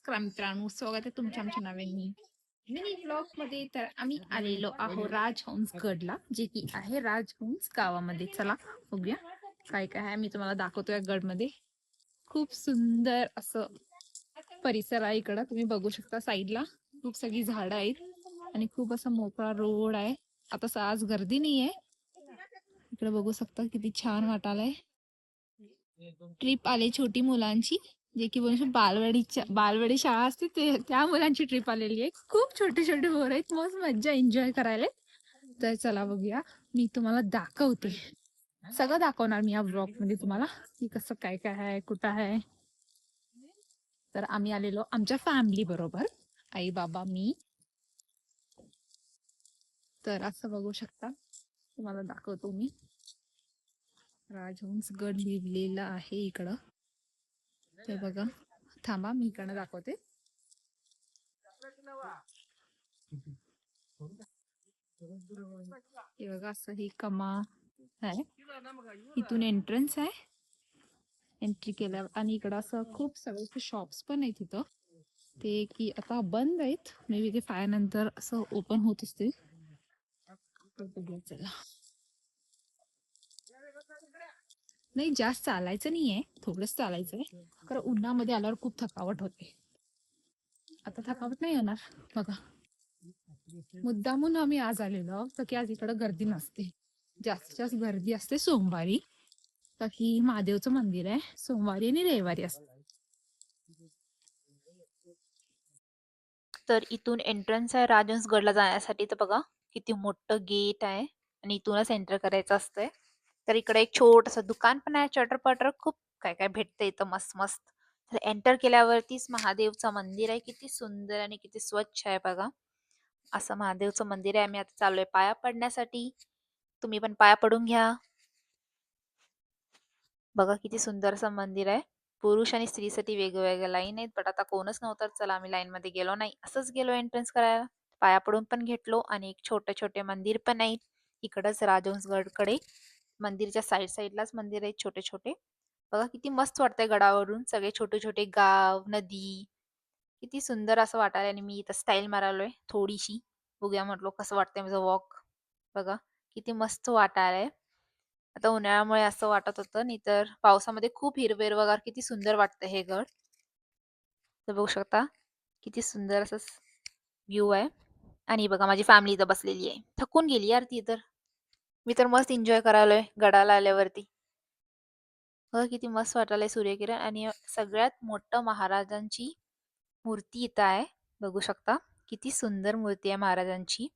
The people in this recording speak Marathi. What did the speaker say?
नमस्कार मित्रांनो, स्वागत आहे तुमच्या आमच्या नवीन मिनी ब्लॉग मध्ये. तर आम्ही आलेलो आहो राजहंसगडला, जे की आहे राजहंस गावामध्ये. चला बघूया काय काय आहे. मी तुम्हाला दाखवतोय. गडमध्ये खूप सुंदर असं परिसर आहे. इकडं तुम्ही बघू शकता, साईडला खूप सगळी झाडं आहेत आणि खूप असा मोकळा रोड आहे. आता आज गर्दी नाही आहे. इकडे बघू शकता किती छान वाटायलंय. ट्रिप आली छोटी मुलांची, जे की बोलू बालवाडी शाळा असते त्या मुलांची ट्रिप आलेली आहे. खूप छोटे छोटे पोर आहेत, मस्त मज्जा एन्जॉय करायला. तर चला बघूया, मी तुम्हाला दाखवते. सगळं दाखवणार मी या ब्लॉग मध्ये तुम्हाला, की कसं काय काय आहे, कुठं आहे. तर आम्ही आलेलो आमच्या फॅमिली बरोबर, आई बाबा मी. तर असं बघू शकता, तुम्हाला दाखवतो मी. राजहंसगड लिहिलेला आहे इकडं. तर बघा, थांबा मी इकडनं दाखवते. हे बघा, असं ही कमान आहे. इथून एंट्रन्स आहे. एंट्री केल्यावर आणि इकडं असं खूप सगळे शॉप्स पण आहेत इथं. ते की आता बंद आहेत, मे बी ते फायनंतर असं ओपन होत असते. चला, नाही जास्त चालायचं नाहीये, थोडंच चालायचंय. कारण उन्हामध्ये आल्यावर खूप थकावट होते. आता थकावट नाही होणार. बघा, मुद्दामून आम्ही आज आलेलो तर की आज इकडं गर्दी नसते. जास्तीत जास्त गर्दी असते सोमवारी, तर की महादेवचं मंदिर आहे, सोमवारी आणि रविवारी असते. तर इथून एंट्रन्स आहे राजहंसगडला जाण्यासाठी. तर बघा किती मोठं गेट आहे आणि इथूनच एंटर करायचं असतंय. तर इकडे एक छोटंसं दुकान पण आहे, चटर-पटर खूप काय काय भेटतं इथं मस्त मस्त. तर एंटर केल्यावरतीच महादेवचं मंदिर आहे. किती सुंदर आणि किती स्वच्छ आहे बघा. असं महादेवचं मंदिर आहे. आम्ही आता चाललोय पाया पडण्यासाठी. तुम्ही पण पाया पडून घ्या. बघा किती सुंदर असं मंदिर आहे. पुरुष आणि स्त्रीसाठी वेगवेगळ्या लाईन आहेत, बट आता कोणच नव्हतं. चला आम्ही लाईन मध्ये गेलो नाही, असंच गेलो एंट्रन्स करायला. पाया पडून पण घेतलो आणि एक छोटे छोटे मंदिर पण आहेत इकडंच राजहंसगडकडे. मंदिरच्या साईडलाच मंदिर आहेत छोटे छोटे. बघा किती मस्त वाटतंय गडावरून सगळे छोटे छोटे गाव, नदी. किती सुंदर असं वाटायला. आणि मी इथं स्टाईल मारालोय थोडीशी. बघूया म्हटलो कसं वाटतंय माझं वॉक. बघा किती मस्त वाटायलंय. आता उन्हाळ्यामुळे असं वाटत होतं, नाही तर पावसामध्ये खूप हिरवेगार किती सुंदर वाटतं हे गड. तर बघू शकता किती सुंदर असं व्ह्यू आहे. आणि बघा माझी फॅमिली इथं बसलेली आहे, थकून गेली यार ती तर. मी तर मस्त एन्जॉय करायलोय गडाला आल्यावरती. बघा किती मस्त वाटायलंय सूर्यकिरण. आणि सगळ्यात मोठं महाराजांची मूर्ती इथं आहे. बघू शकता किती सुंदर मूर्ती आहे महाराजांची.